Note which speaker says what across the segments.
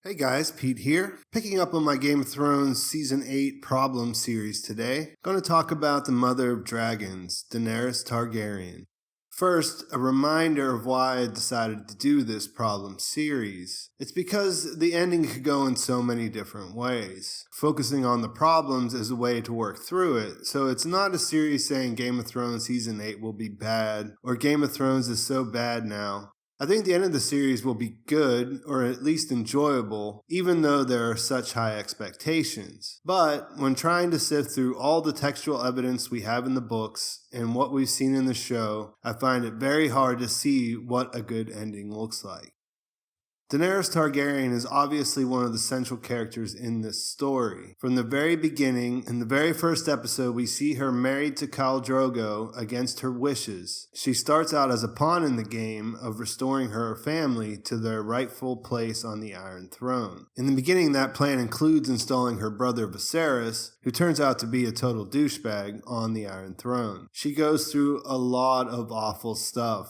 Speaker 1: Hey guys, Pete here. Picking up on my Game of Thrones Season 8 Problem series today. Going to talk about the mother of dragons, Daenerys Targaryen. First, a reminder of why I decided to do this problem series. It's because the ending could go in so many different ways. Focusing on the problems is a way to work through it, so it's not a series saying Game of Thrones Season 8 will be bad, or Game of Thrones is so bad now. I think the end of the series will be good, or at least enjoyable, even though there are such high expectations. But when trying to sift through all the textual evidence we have in the books and what we've seen in the show, I find it very hard to see what a good ending looks like. Daenerys Targaryen is obviously one of the central characters in this story. From the very beginning, in the very first episode, we see her married to Khal Drogo against her wishes. She starts out as a pawn in the game of restoring her family to their rightful place on the Iron Throne. In the beginning, that plan includes installing her brother Viserys, who turns out to be a total douchebag, on the Iron Throne. She goes through a lot of awful stuff.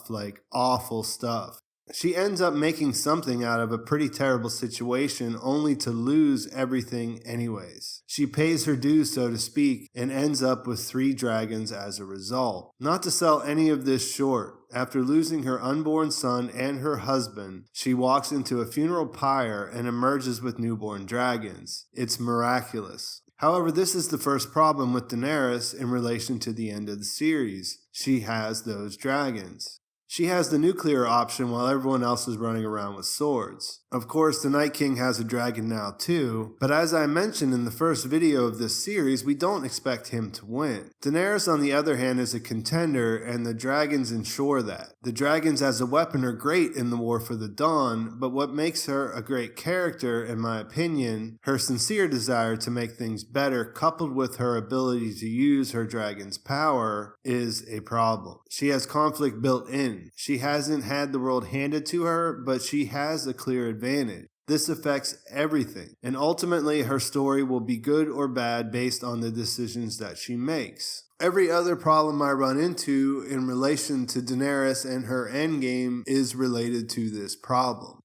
Speaker 1: She ends up making something out of a pretty terrible situation only to lose everything anyways. She pays her dues, so to speak, and ends up with 3 dragons as a result. Not to sell any of this short, after losing her unborn son and her husband, she walks into a funeral pyre and emerges with newborn dragons. It's miraculous. However, this is the first problem with Daenerys in relation to the end of the series. She has those dragons. She has the nuclear option while everyone else is running around with swords. Of course, the Night King has a dragon now too, but as I mentioned in the first video of this series, we don't expect him to win. Daenerys, on the other hand, is a contender, and the dragons ensure that. The dragons as a weapon are great in the War for the Dawn, but what makes her a great character, in my opinion, her sincere desire to make things better, coupled with her ability to use her dragon's power, is a problem. She has conflict built in. She hasn't had the world handed to her, but she has a clear advantage. This affects everything, and ultimately her story will be good or bad based on the decisions that she makes. Every other problem I run into in relation to Daenerys and her endgame is related to this problem.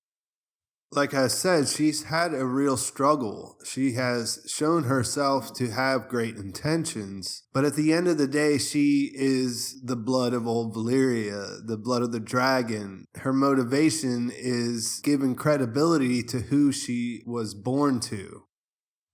Speaker 1: Like I said, she's had a real struggle. She has shown herself to have great intentions, but at the end of the day, she is the blood of old Valyria, the blood of the dragon. Her motivation is giving credibility to who she was born to.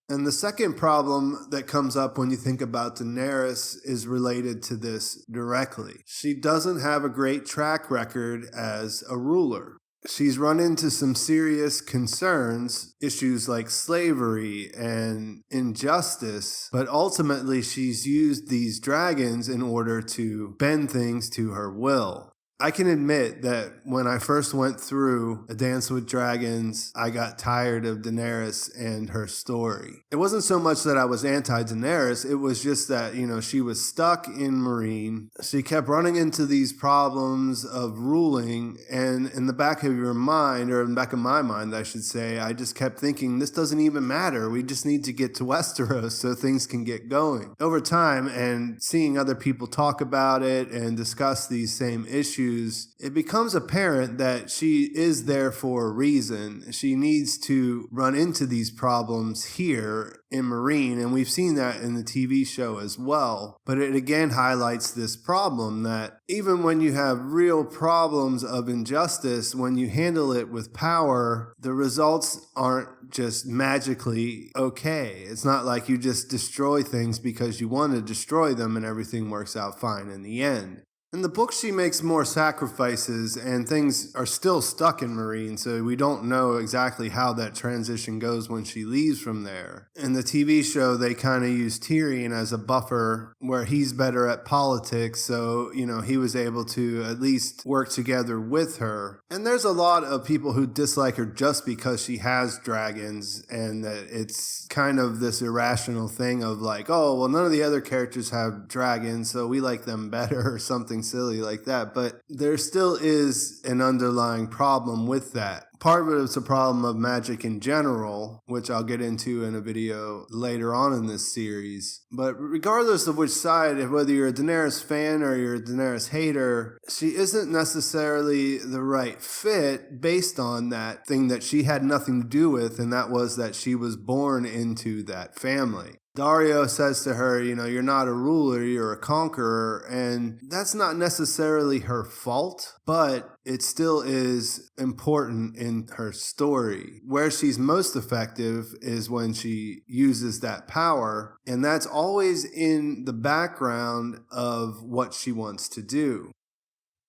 Speaker 1: And the second problem that comes up when you think about Daenerys is related to this directly. She doesn't have a great track record as a ruler. She's run into some serious concerns, issues like slavery and injustice, but ultimately she's used these dragons in order to bend things to her will. I can admit that when I first went through A Dance with Dragons, I got tired of Daenerys and her story. It wasn't so much that I was anti-Daenerys, it was just that, she was stuck in Meereen. She kept running into these problems of ruling, and in the back of your mind, or in the back of my mind, I should say, I just kept thinking, this doesn't even matter. We just need to get to Westeros so things can get going. Over time, and seeing other people talk about it and discuss these same issues, it becomes apparent that she is there for a reason. She needs to run into these problems here in Meereen, and we've seen that in the TV show as well. But it again highlights this problem that even when you have real problems of injustice, when you handle it with power, the results aren't just magically okay. It's not like you just destroy things because you want to destroy them and everything works out fine in the end. In the book, she makes more sacrifices, and things are still stuck in Meereen, so we don't know exactly how that transition goes when she leaves from there. In the TV show, they kind of use Tyrion as a buffer, where he's better at politics, so, he was able to at least work together with her. And there's a lot of people who dislike her just because she has dragons, and that it's kind of this irrational thing of like, oh, well, none of the other characters have dragons, so we like them better, or something silly like that. But there still is an underlying problem with that. Part of it's a problem of magic in general, which I'll get into in a video later on in this series. But regardless of which side, whether you're a Daenerys fan or you're a Daenerys hater, she isn't necessarily the right fit based on that thing that she had nothing to do with, and that was that she was born into that family. Daario says to her, you're not a ruler, you're a conqueror, and that's not necessarily her fault, but it still is important in her story. Where she's most effective is when she uses that power, and that's always in the background of what she wants to do.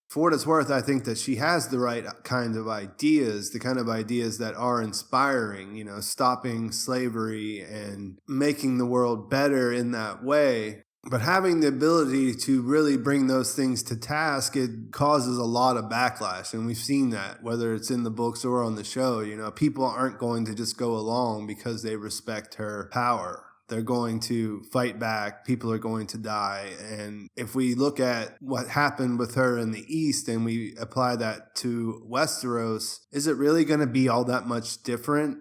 Speaker 1: For what it's worth, I think that she has the right kind of ideas, the kind of ideas that are inspiring, stopping slavery and making the world better in that way. But having the ability to really bring those things to task, it causes a lot of backlash. And we've seen that, whether it's in the books or on the show. People aren't going to just go along because they respect her power. They're going to fight back. People are going to die. And if we look at what happened with her in the East and we apply that to Westeros, is it really going to be all that much different?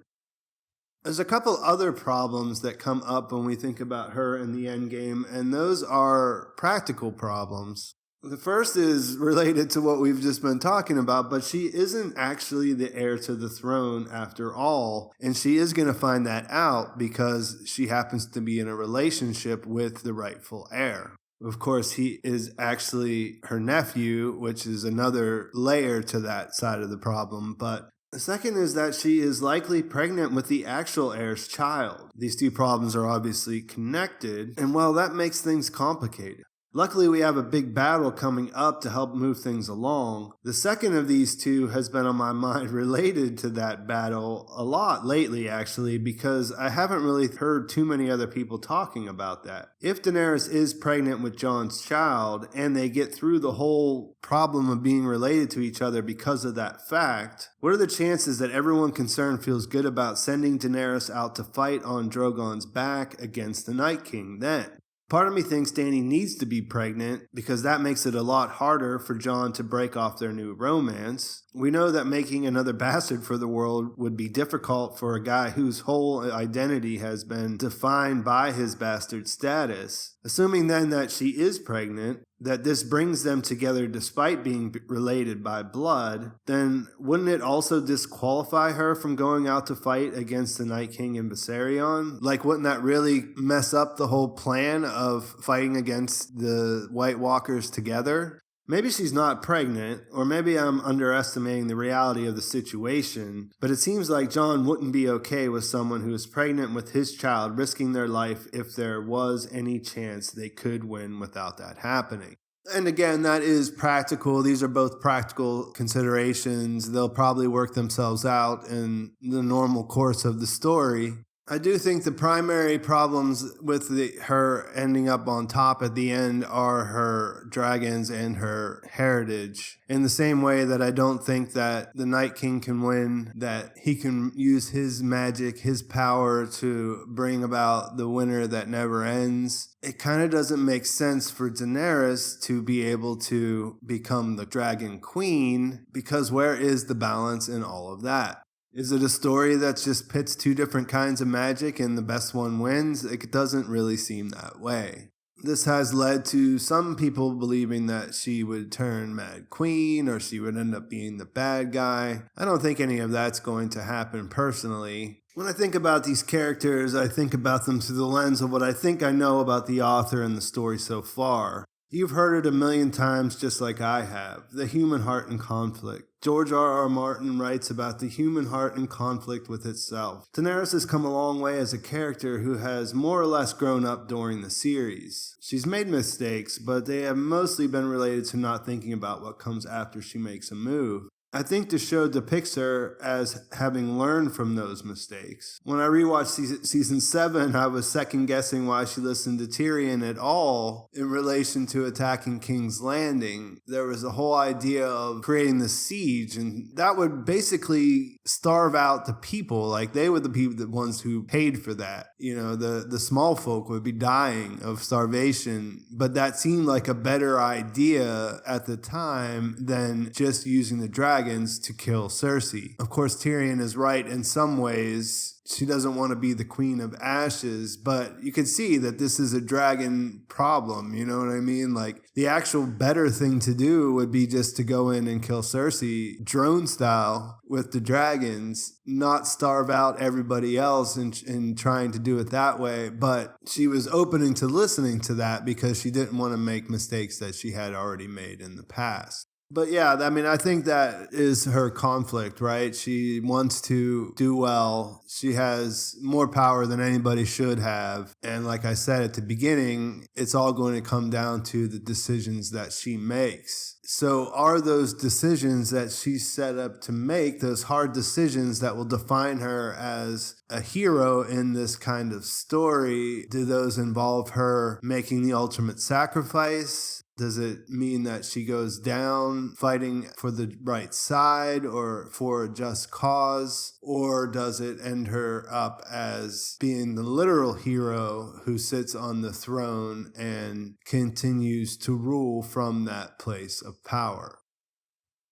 Speaker 1: There's a couple other problems that come up when we think about her in the endgame, and those are practical problems. The first is related to what we've just been talking about, but she isn't actually the heir to the throne after all, and she is going to find that out because she happens to be in a relationship with the rightful heir. Of course, he is actually her nephew, which is another layer to that side of the problem, but the second is that she is likely pregnant with the actual heir's child. These two problems are obviously connected, and well, that makes things complicated. Luckily, we have a big battle coming up to help move things along. The second of these two has been on my mind related to that battle a lot lately, actually, because I haven't really heard too many other people talking about that. If Daenerys is pregnant with Jon's child and they get through the whole problem of being related to each other because of that fact, what are the chances that everyone concerned feels good about sending Daenerys out to fight on Drogon's back against the Night King then? Part of me thinks Dany needs to be pregnant because that makes it a lot harder for Jon to break off their new romance. We know that making another bastard for the world would be difficult for a guy whose whole identity has been defined by his bastard status. Assuming then that she is pregnant, that this brings them together despite being related by blood, then wouldn't it also disqualify her from going out to fight against the Night King and Viserion? Like, wouldn't that really mess up the whole plan of fighting against the White Walkers together? Maybe she's not pregnant, or maybe I'm underestimating the reality of the situation, but it seems like Jon wouldn't be okay with someone who is pregnant with his child risking their life if there was any chance they could win without that happening. And again, that is practical. These are both practical considerations. They'll probably work themselves out in the normal course of the story. I do think the primary problems with her ending up on top at the end are her dragons and her heritage. In the same way that I don't think that the Night King can win, that he can use his magic, his power to bring about the winter that never ends. It kind of doesn't make sense for Daenerys to be able to become the Dragon Queen, because where is the balance in all of that? Is it a story that just pits two different kinds of magic and the best one wins? It doesn't really seem that way. This has led to some people believing that she would turn Mad Queen or she would end up being the bad guy. I don't think any of that's going to happen personally. When I think about these characters, I think about them through the lens of what I think I know about the author and the story so far. You've heard it a million times just like I have, the human heart in conflict. George R.R. Martin writes about the human heart in conflict with itself. Daenerys has come a long way as a character who has more or less grown up during the series. She's made mistakes, but they have mostly been related to not thinking about what comes after she makes a move. I think the show depicts her as having learned from those mistakes. When I rewatched season 7, I was second guessing why she listened to Tyrion at all in relation to attacking King's Landing. There was a whole idea of creating the siege, and that would basically starve out the people. Like, they were the ones who paid for that. You know, the small folk would be dying of starvation, but that seemed like a better idea at the time than just using the dragon. dragons to kill Cersei. Of course, Tyrion is right in some ways. She doesn't want to be the Queen of Ashes, but you can see that this is a dragon problem, you know what I mean? Like, the actual better thing to do would be just to go in and kill Cersei drone style with the dragons, not starve out everybody else and trying to do it that way. But she was opening to listening to that because she didn't want to make mistakes that she had already made in the past. But yeah, I mean, I think that is her conflict, right? She wants to do well. She has more power than anybody should have. And like I said at the beginning, it's all going to come down to the decisions that she makes. So are those decisions that she's set up to make, those hard decisions that will define her as a hero in this kind of story, do those involve her making the ultimate sacrifice? Does it mean that she goes down fighting for the right side or for a just cause? Or does it end her up as being the literal hero who sits on the throne and continues to rule from that place of power?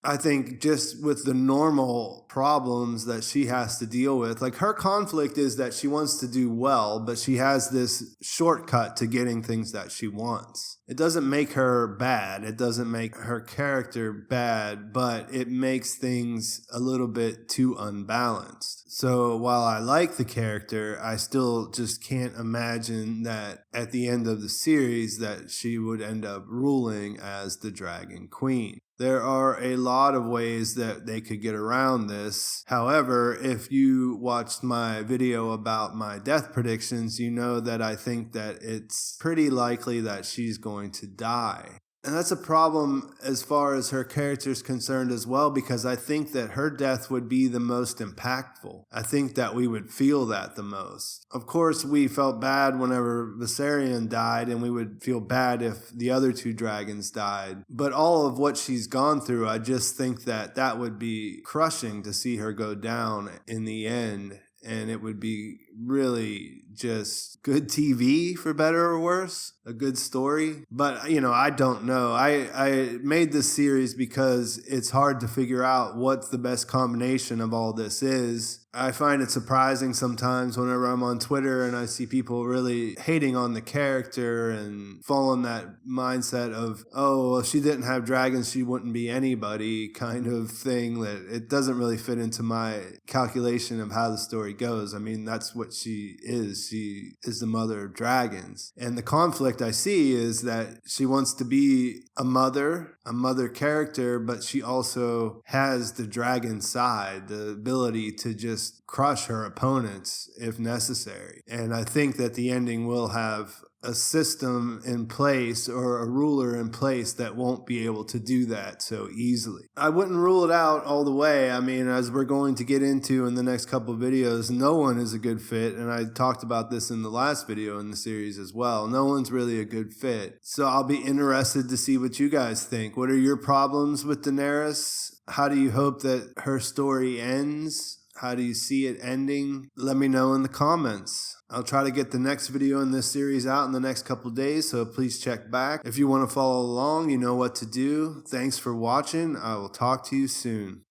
Speaker 1: I think just with the normal problems that she has to deal with, like her conflict is that she wants to do well, but she has this shortcut to getting things that she wants. It doesn't make her bad. It doesn't make her character bad, but it makes things a little bit too unbalanced. So while I like the character, I still just can't imagine that at the end of the series that she would end up ruling as the Dragon Queen. There are a lot of ways that they could get around this. However, if you watched my video about my death predictions, you know that I think that it's pretty likely that she's going to die. And that's a problem as far as her character is concerned as well, because I think that her death would be the most impactful. I think that we would feel that the most. Of course, we felt bad whenever Viserion died, and we would feel bad if the other two dragons died. But all of what she's gone through, I just think that that would be crushing to see her go down in the end. And it would be really just good TV, for better or worse, a good story. But, you know, I don't know. I made this series because it's hard to figure out what the best combination of all this is. I find it surprising sometimes whenever I'm on Twitter and I see people really hating on the character and following that mindset of, oh, well, if she didn't have dragons, she wouldn't be anybody kind of thing, that it doesn't really fit into my calculation of how the story goes. I mean, that's what she is. She is the mother of dragons. And the conflict I see is that she wants to be a mother character, but she also has the dragon side, the ability to just crush her opponents if necessary. And I think that the ending will have a system in place or a ruler in place that won't be able to do that so easily. I wouldn't rule it out all the way. I mean, as we're going to get into in the next couple of videos, no one is a good fit. And I talked about this in the last video in the series as well. No one's really a good fit. So I'll be interested to see what you guys think. What are your problems with Daenerys? How do you hope that her story ends? How do you see it ending? Let me know in the comments. I'll try to get the next video in this series out in the next couple days, so please check back. If you want to follow along, you know what to do. Thanks for watching. I will talk to you soon.